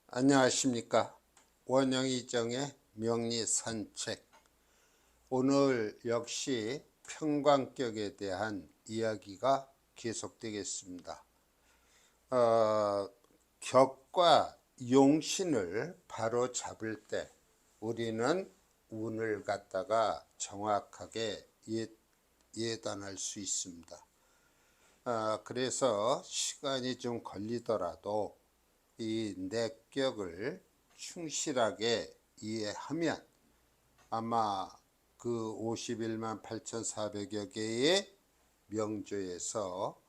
안녕하십니까. 원영이정의 명리산책. 오늘 역시 평광격에 대한 이야기가 계속되겠습니다. 격과 용신을 바로 잡을 때 우리는 운을 갖다가 정확하게 예단할 수 있습니다. 그래서 시간이 좀 걸리더라도 이 내격을 충실하게 이해하면 아마 그 51만 8,400여 개의 명조에서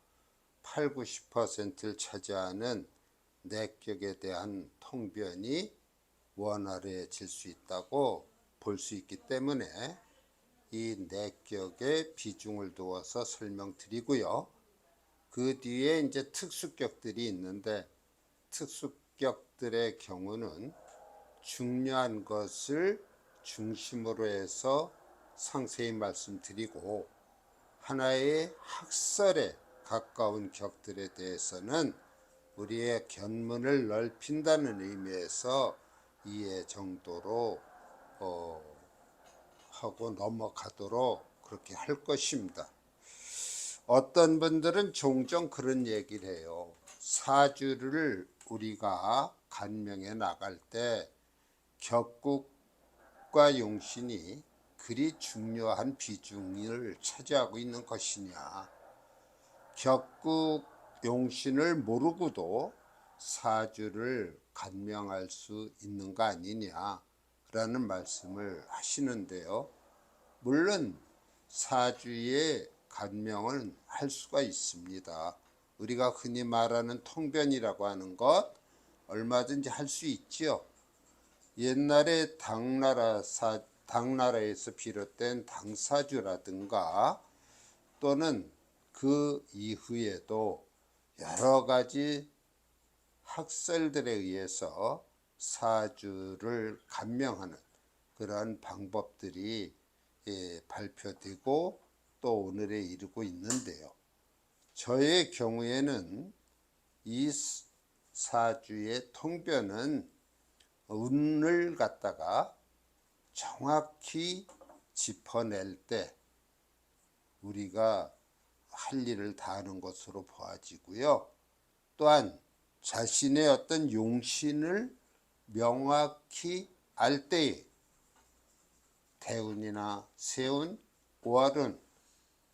8, 90%를 차지하는 내격에 대한 통변이 원활해질 수 있다고 볼 수 있기 때문에 이 내격에 비중을 두어서 설명드리고요. 그 뒤에 이제 특수격들이 있는데 특수격들의 경우는 중요한 것을 중심으로 해서 상세히 말씀드리고 하나의 학설에 가까운 격들에 대해서는 우리의 견문을 넓힌다는 의미에서 이해 정도로 하고 넘어가도록 그렇게 할 것입니다. 어떤 분들은 종종 그런 얘기를 해요. 사주를 우리가 간명해 나갈 때 격국과 용신이 그리 중요한 비중을 차지하고 있는 것이냐, 격국 용신을 모르고도 사주를 간명할 수 있는 거 아니냐라는 말씀을 하시는데요. 물론 사주의 간명은 할 수가 있습니다. 우리가 흔히 말하는 통변이라고 하는 것 얼마든지 할 수 있지요. 옛날에 당나라에서 비롯된 당사주라든가 또는 그 이후에도 여러 가지 학설들에 의해서 사주를 간명하는 그러한 방법들이 발표되고 또 오늘에 이르고 있는데요. 저의 경우에는 이 사주의 통변은 운을 갖다가 정확히 짚어낼 때 우리가 할 일을 다하는 것으로 보아지고요. 또한 자신의 어떤 용신을 명확히 알 때에 대운이나 세운, 월운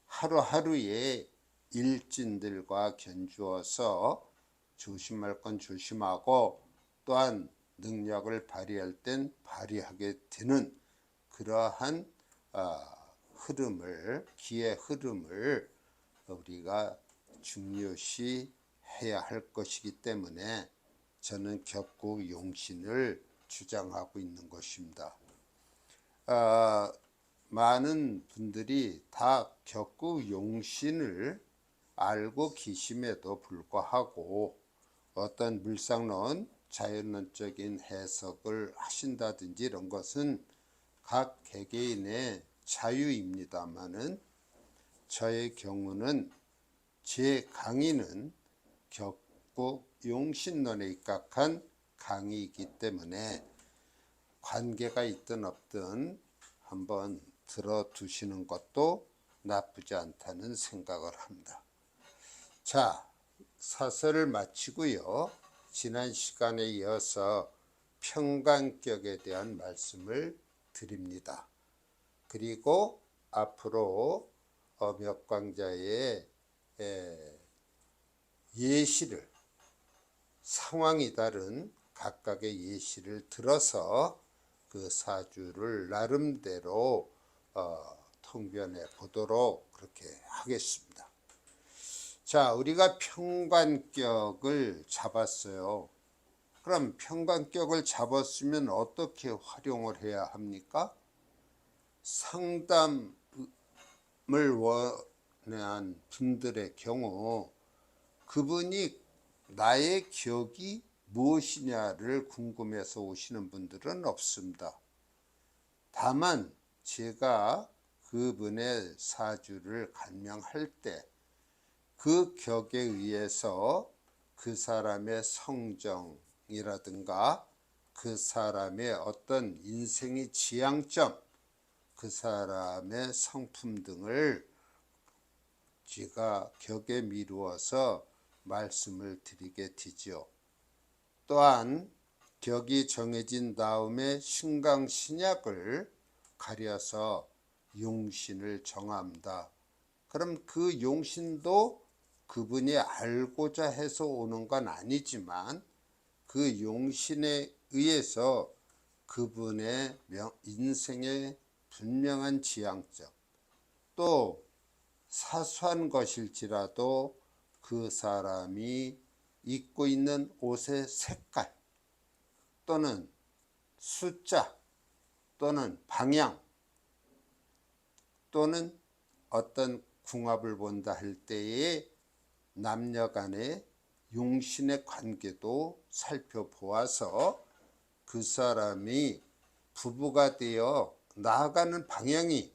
하루하루의 일진들과 견주어서 조심할 건 조심하고 또한 능력을 발휘할 땐 발휘하게 되는 그러한 흐름을, 기의 흐름을 우리가 중요시 해야 할 것이기 때문에 저는 격국 용신을 주장하고 있는 것입니다. 많은 분들이 다 격국 용신을 알고 계심에도 불구하고 어떤 물상론, 자연론적인 해석을 하신다든지 이런 것은 각 개개인의 자유입니다마는 저의 경우는 제 강의는 격국 용신론에 입각한 강의이기 때문에 관계가 있든 없든 한번 들어두시는 것도 나쁘지 않다는 생각을 합니다. 자, 사설을 마치고요. 지난 시간에 이어서 평간격에 대한 말씀을 드립니다. 그리고 앞으로 몇 강좌의 예시를, 상황이 다른 각각의 예시를 들어서 그 사주를 나름대로 통변해 보도록 그렇게 하겠습니다. 자, 우리가 평관격을 잡았어요. 그럼 평관격을 잡았으면 어떻게 활용을 해야 합니까? 상담을 원한 분들의 경우 그분이 나의 격이 무엇이냐를 궁금해서 오시는 분들은 없습니다. 다만 제가 그분의 사주를 간명할 때 그 격에 의해서 그 사람의 성정이 성격이라든가 그 사람의 어떤 인생의 지향점, 그 사람의 성품 등을 제가 격에 미루어서 말씀을 드리게 되죠. 또한 격이 정해진 다음에 신강신약을 가려서 용신을 정합니다. 그럼 그 용신도 그분이 알고자 해서 오는 건 아니지만 그 용신에 의해서 그분의 인생의 분명한 지향점, 또 사소한 것일지라도 그 사람이 입고 있는 옷의 색깔 또는 숫자 또는 방향 또는 어떤 궁합을 본다 할 때에 남녀 간의 용신의 관계도 살펴보아서 그 사람이 부부가 되어 나아가는 방향이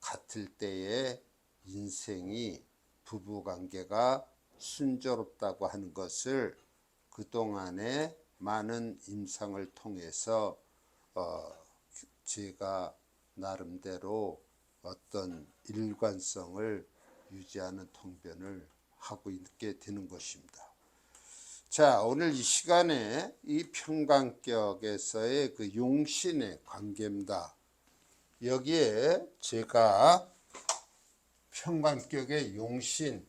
같을 때에 인생이 부부관계가 순조롭다고 하는 것을 그동안에 많은 임상을 통해서 제가 나름대로 어떤 일관성을 유지하는 통변을 하고 있게 되는 것입니다. 자, 오늘 이 시간에 이 평강격에서의 그 용신의 관계입니다. 여기에 제가 평강격의 용신하고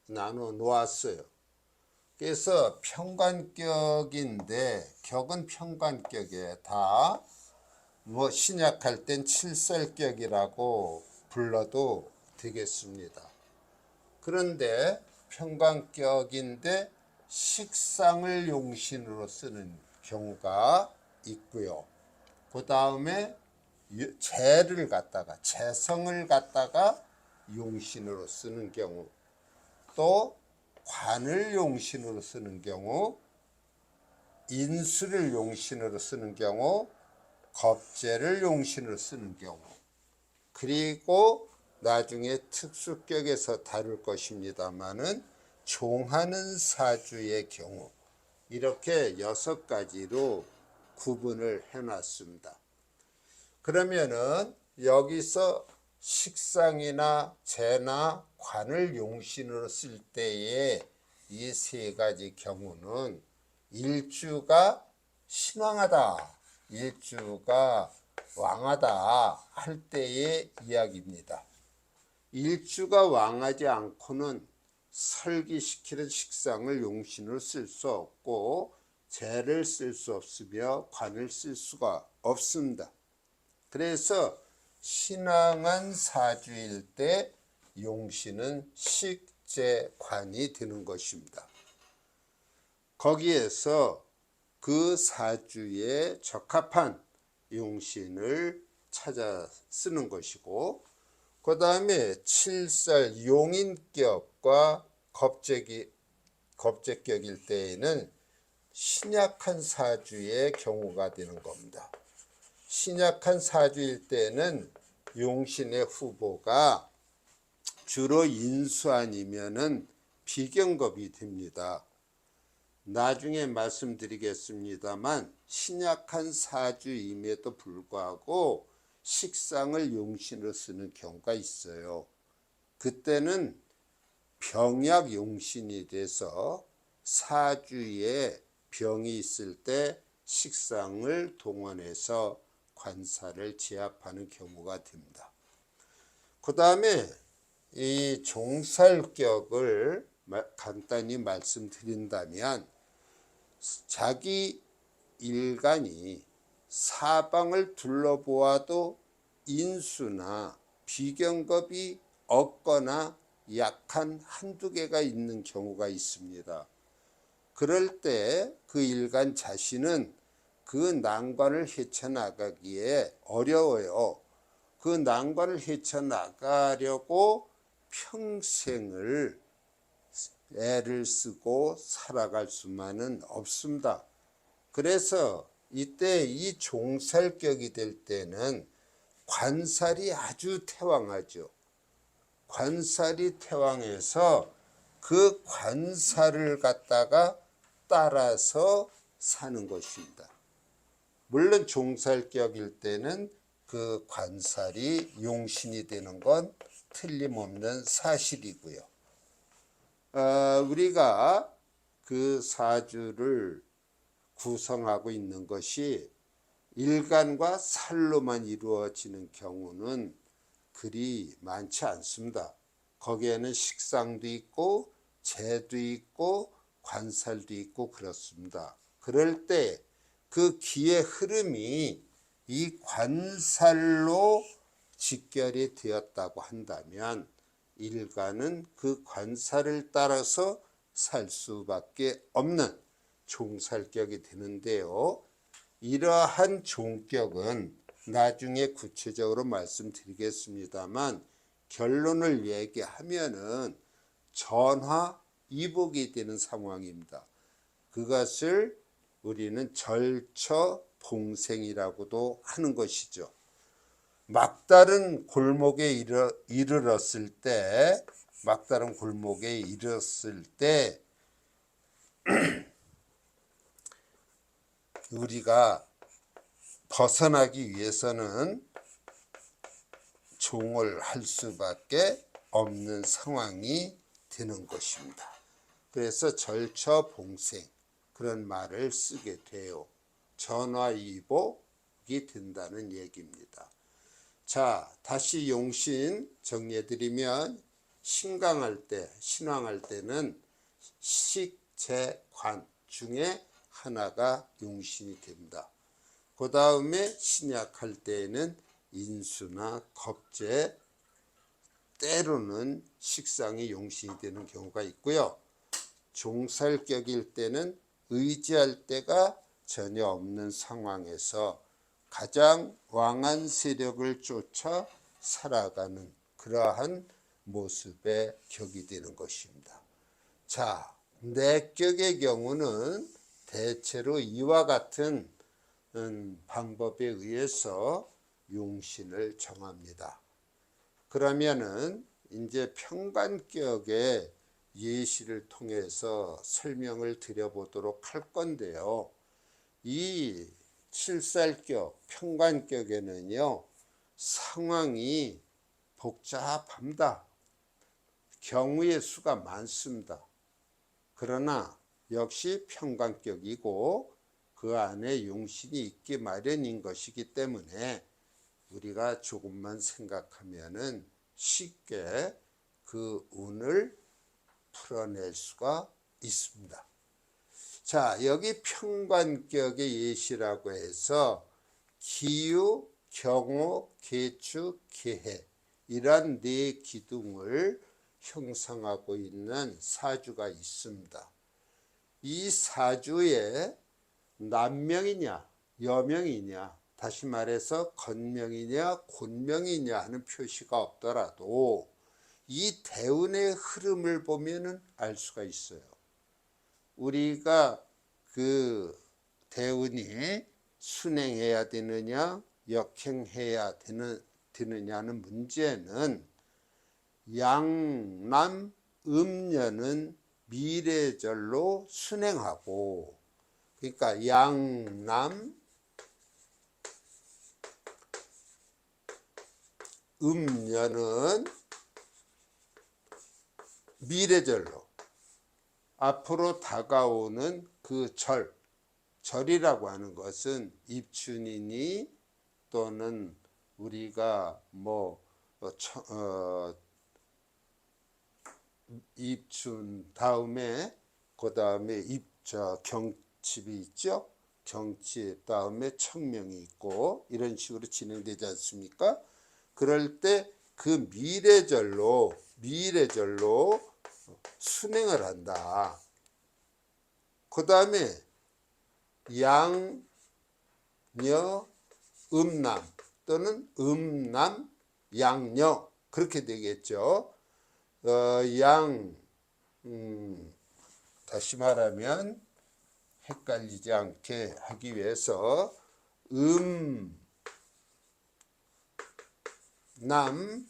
나눠 놓았어요. 그래서 평관격인데 격은 평관격에 다 뭐 신약할 땐 칠살격이라고 불러도 되겠습니다. 그런데 평관격인데 식상을 용신으로 쓰는 경우가 있고요. 그 다음에 재성을 갖다가 용신으로 쓰는 경우, 또 관을 용신으로 쓰는 경우, 인수를 용신으로 쓰는 경우, 겁재를 용신으로 쓰는 경우, 그리고 나중에 특수격에서 다룰 것입니다마는 종하는 사주의 경우, 이렇게 6가지로 구분을 해놨습니다. 그러면은 여기서 식상이나 재나 관을 용신으로 쓸 때에 이 3가지 경우는 일주가 신왕하다, 일주가 왕하다 할 때의 이야기입니다. 일주가 왕하지 않고는 설기시키는 식상을 용신으로 쓸 수 없고 재를 쓸 수 없으며 관을 쓸 수가 없습니다. 그래서 신왕한 사주일 때 용신은 식재관이 되는 것입니다. 거기에서 그 사주에 적합한 용신을 찾아 쓰는 것이고, 그 다음에 칠살 용인격과 겁재격일 때에는 신약한 사주의 경우가 되는 겁니다. 신약한 사주일 때는 용신의 후보가 주로 인수 아니면은 비경겁이 됩니다. 나중에 말씀드리겠습니다만 신약한 사주임에도 불구하고 식상을 용신으로 쓰는 경우가 있어요. 그때는 병약 용신이 돼서 사주에 병이 있을 때 식상을 동원해서 관사를 제압하는 경우가 됩니다. 그 다음에 이 종살격을 간단히 말씀드린다면, 자기 일간이 사방을 둘러보아도 인수나 비경겁이 없거나 약한 한두 개가 있는 경우가 있습니다. 그럴 때 그 일간 자신은 그 난관을 헤쳐나가기에 어려워요. 그 난관을 헤쳐나가려고 평생을 애를 쓰고 살아갈 수만은 없습니다. 그래서 이때 이 종살격이 될 때는 관살이 아주 태왕하죠. 관살이 태왕해서 그 관살을 갖다가 따라서 사는 것입니다. 물론 종살격일 때는 그 관살이 용신이 되는 건 틀림없는 사실이고요. 우리가 그 사주를 구성하고 있는 것이 일간과 살로만 이루어지는 경우는 그리 많지 않습니다. 거기에는 식상도 있고 재도 있고 관살도 있고 그렇습니다. 그럴 때 그 기의 흐름이 이 관살로 직결이 되었다고 한다면 일간은 그 관살을 따라서 살 수밖에 없는 종살격이 되는데요. 이러한 종격은 나중에 구체적으로 말씀드리겠습니다만 결론을 얘기하면은 전화위복이 되는 상황입니다. 그것을 우리는 절처봉생이라고도 하는 것이죠. 막다른 골목에 이르렀을 때 우리가 벗어나기 위해서는 종을 할 수밖에 없는 상황이 되는 것입니다. 그래서 절처봉생 그런 말을 쓰게 돼요. 전화위복이 된다는 얘기입니다. 자, 다시 용신 정리해드리면 신강할 때, 신왕할 때는 식재관 중에 하나가 용신이 됩니다. 그 다음에 신약할 때에는 인수나 겁재, 때로는 식상이 용신이 되는 경우가 있고요. 종살격일 때는 의지할 데가 전혀 없는 상황에서 가장 왕한 세력을 쫓아 살아가는 그러한 모습의 격이 되는 것입니다. 자, 내격의 경우는 대체로 이와 같은 방법에 의해서 용신을 정합니다. 그러면은 이제 평관격의 예시를 통해서 설명을 드려보도록 할 건데요. 이 칠살격, 평관격에는요, 상황이 복잡합니다. 경우의 수가 많습니다. 그러나 역시 평관격이고 그 안에 용신이 있기 마련인 것이기 때문에 우리가 조금만 생각하면은 쉽게 그 운을 풀어낼 수가 있습니다. 자, 여기 평관격의 예시라고 해서 기유, 경호, 계축, 계해 이런 네 기둥을 형성하고 있는 사주가 있습니다. 이 사주에 남명이냐 여명이냐, 다시 말해서 건명이냐 곤명이냐 하는 표시가 없더라도 이 대운의 흐름을 보면은 알 수가 있어요. 우리가 그 대운이 순행해야 되느냐 역행해야 되느냐는 문제는 양남 음녀는 미래절로 순행하고, 그러니까 양남 음녀는 미래절로 앞으로 다가오는 그 절이라고 하는 것은 입춘이니 또는 우리가 입춘 다음에 그 다음에 경칩이 있죠. 경칩 다음에 청명이 있고 이런 식으로 진행되지 않습니까? 그럴 때 그 미래절로 순행을 한다. 그 다음에 양녀 음남 또는 음남 양녀 그렇게 되겠죠. 다시 말하면 헷갈리지 않게 하기 위해서 남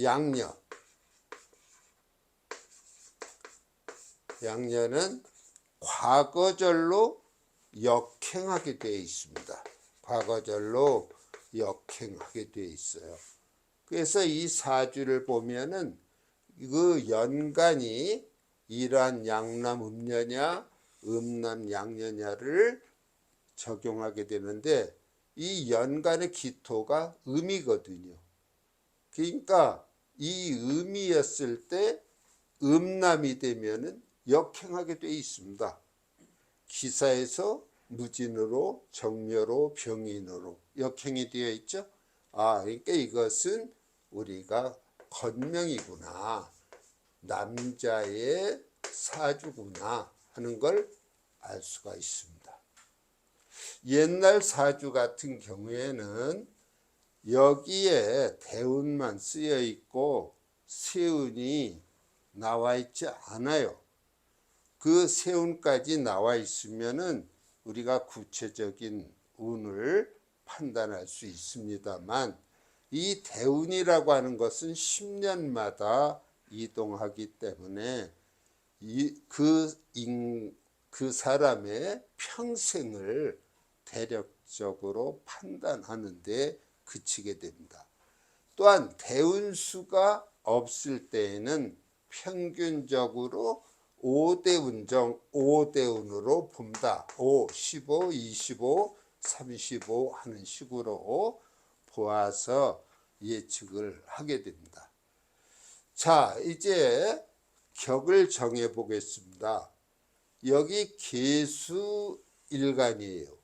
양녀 양년은 과거절로 역행하게 되어 있습니다. 과거절로 역행하게 되어 있어요. 그래서 이 사주를 보면은 그 연간이 이러한 양남 음녀냐 음남 양녀냐를 적용하게 되는데, 이 연간의 기토가 음이거든요. 그러니까 이 음이었을 때 음남이 되면은 역행하게 되어 있습니다. 기사에서 무진으로 정묘로 병인으로 역행이 되어 있죠. 그러니까 이것은 우리가 건명이구나, 남자의 사주구나 하는 걸 알 수가 있습니다. 옛날 사주 같은 경우에는 여기에 대운만 쓰여 있고 세운이 나와 있지 않아요. 그 세운까지 나와 있으면은 우리가 구체적인 운을 판단할 수 있습니다만, 이 대운이라고 하는 것은 10년마다 이동하기 때문에 그 사람의 평생을 대략적으로 판단하는 데 그치게 됩니다. 또한 대운수가 없을 때에는 평균적으로 5대운으로 봅니다. 5, 15, 25, 35 하는 식으로 보아서 예측을 하게 됩니다. 자, 이제 격을 정해 보겠습니다. 여기 계수일간이에요.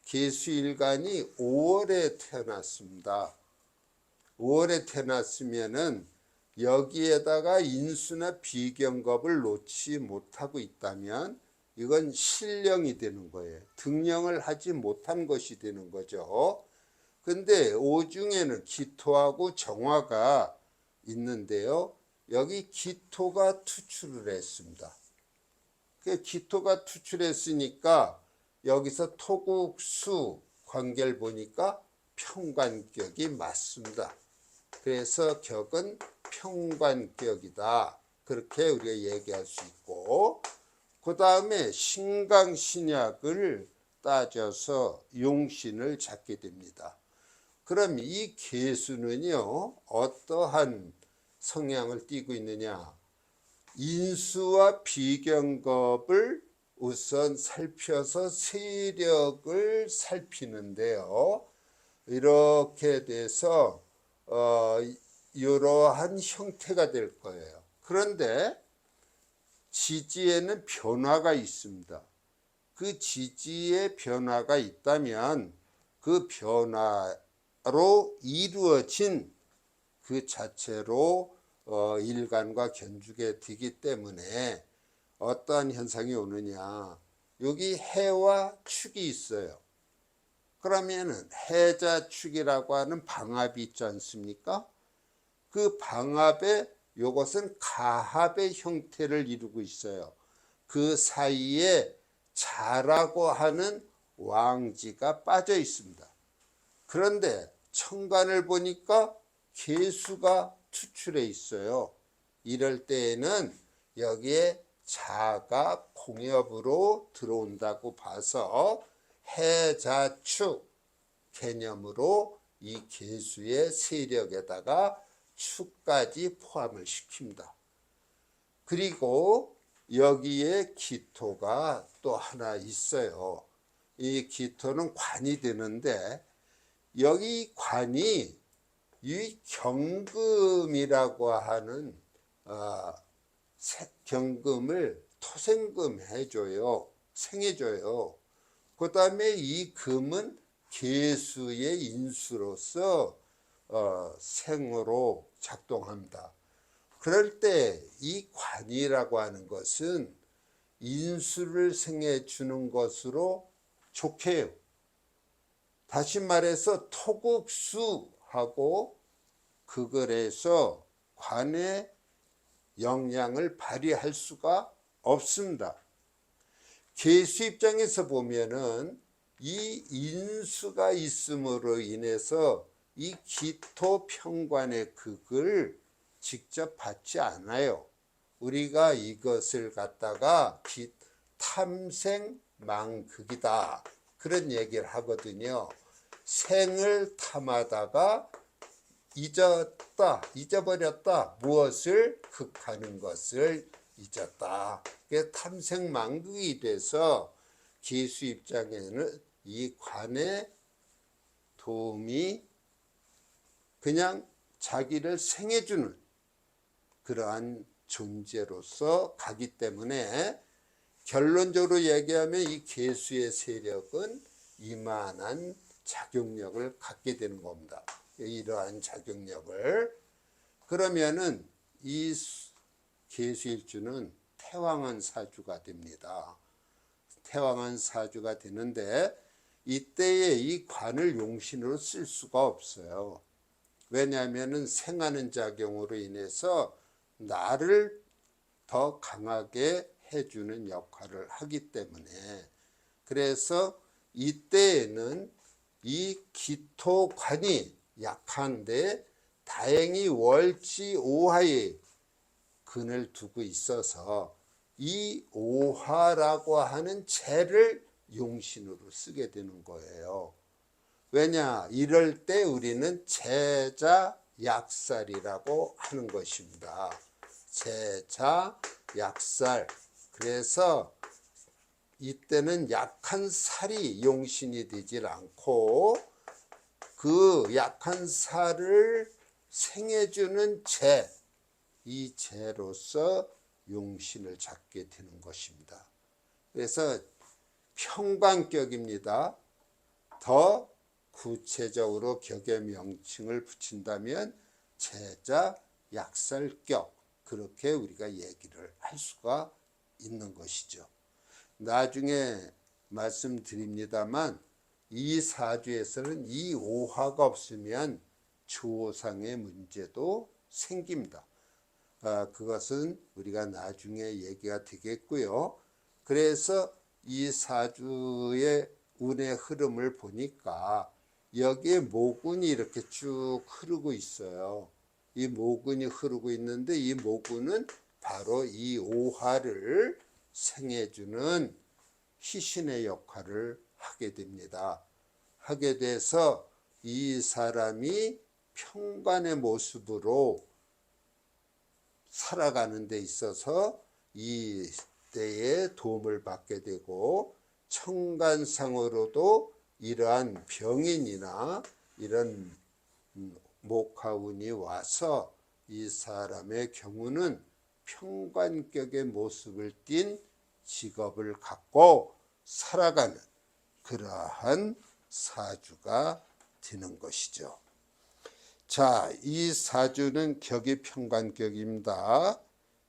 계수일간이 5월에 태어났습니다. 5월에 태어났으면은 여기에다가 인수나 비경겁을 놓지 못하고 있다면 이건 실령이 되는 거예요. 등령을 하지 못한 것이 되는 거죠. 근데 오중에는 기토하고 정화가 있는데요. 여기 기토가 투출을 했습니다. 그 기토가 투출했으니까 여기서 토국수 관계를 보니까 평관격이 맞습니다. 그래서 격은 평관격이다, 그렇게 우리가 얘기할 수 있고, 그 다음에 신강신약을 따져서 용신을 잡게 됩니다. 그럼 이 계수는요, 어떠한 성향을 띠고 있느냐? 인수와 비경겁을 우선 살펴서 세력을 살피는데요. 이렇게 돼서 이러한 형태가 될 거예요. 그런데 지지에는 변화가 있습니다. 그 지지에 변화가 있다면 그 변화로 이루어진 그 자체로 일간과 견주게 되기 때문에 어떠한 현상이 오느냐, 여기 해와 축이 있어요. 그러면은 해자축이라고 하는 방합이 있지 않습니까? 그 방합에 이것은 가합의 형태를 이루고 있어요. 그 사이에 자라고 하는 왕지가 빠져 있습니다. 그런데 천간을 보니까 계수가 투출해 있어요. 이럴 때에는 여기에 자가 공엽으로 들어온다고 봐서 해자축 개념으로 이 계수의 세력에다가 축까지 포함을 시킵니다. 그리고 여기에 기토가 또 하나 있어요. 이 기토는 관이 되는데, 여기 관이 이 경금이라고 하는 경금을 토생금 해줘요. 생해줘요. 그 다음에 이 금은 계수의 인수로서 생으로 작동합니다. 그럴 때 이 관이라고 하는 것은 인수를 생해 주는 것으로 좋게 해요. 다시 말해서 토국수하고 극을해서 관의 영향을 발휘할 수가 없습니다. 계수 입장에서 보면은 이 인수가 있음으로 인해서 이 기토 평관의 극을 직접 받지 않아요. 우리가 이것을 갖다가 탐생망극이다 그런 얘기를 하거든요. 생을 탐하다가 잊어버렸다. 무엇을? 극하는 것을 잊었다. 그게 탐생망극이 돼서 계수 입장에는 이 관의 도움이 그냥 자기를 생해주는 그러한 존재로서 가기 때문에 결론적으로 얘기하면 이 계수의 세력은 이만한 작용력을 갖게 되는 겁니다. 이러한 작용력을. 그러면은 이 계수일주는 태왕한 사주가 됩니다. 태왕한 사주가 되는데 이때에 이 관을 용신으로 쓸 수가 없어요. 왜냐하면 생하는 작용으로 인해서 나를 더 강하게 해주는 역할을 하기 때문에, 그래서 이때에는 이 기토관이 약한데 다행히 월지 오화에 근을 두고 있어서 이 오화라고 하는 재를 용신으로 쓰게 되는 거예요. 왜냐? 이럴 때 우리는 재자 약살이라고 하는 것입니다. 재자 약살. 그래서 이때는 약한 살이 용신이 되질 않고 그 약한 살을 생해주는 재, 이 재로서 용신을 잡게 되는 것입니다. 그래서 평관격입니다. 더 구체적으로 격의 명칭을 붙인다면 재자 약살격, 그렇게 우리가 얘기를 할 수가 있는 것이죠. 나중에 말씀드립니다만 이 사주에서는 이 오화가 없으면 주호상의 문제도 생깁니다. 그것은 우리가 나중에 얘기가 되겠고요. 그래서 이 사주의 운의 흐름을 보니까 여기에 모군이 이렇게 쭉 흐르고 있어요. 이 모군이 흐르고 있는데 이 모군은 바로 이 오화를 생해주는 희신의 역할을 하게 됩니다. 하게 돼서 이 사람이 평관의 모습으로 살아가는 데 있어서 이 때에 도움을 받게 되고, 천간상으로도 이러한 병인이나 이런 목화운이 와서 이 사람의 경우는 평관격의 모습을 띤 직업을 갖고 살아가는 그러한 사주가 되는 것이죠. 자, 이 사주는 격이 평관격입니다.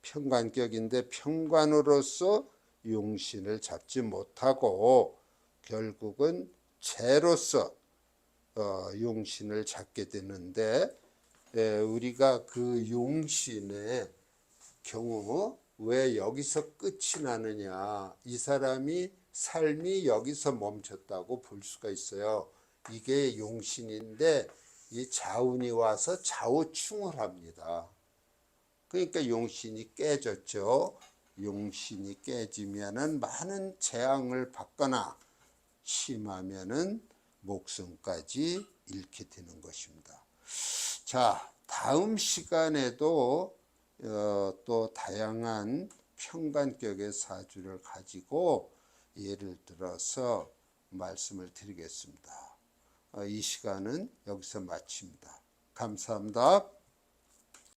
평관격인데 평관으로서 용신을 잡지 못하고 결국은 재로서 용신을 잡게 되는데, 우리가 그 용신의 경우 왜 여기서 끝이 나느냐, 이 사람이 삶이 여기서 멈췄다고 볼 수가 있어요. 이게 용신인데 이 자운이 와서 좌우충을 합니다. 그러니까 용신이 깨졌죠. 용신이 깨지면은 많은 재앙을 받거나 심하면은 목숨까지 잃게 되는 것입니다. 자, 다음 시간에도 또 다양한 평관격의 사주를 가지고 예를 들어서 말씀을 드리겠습니다. 이 시간은 여기서 마칩니다. 감사합니다.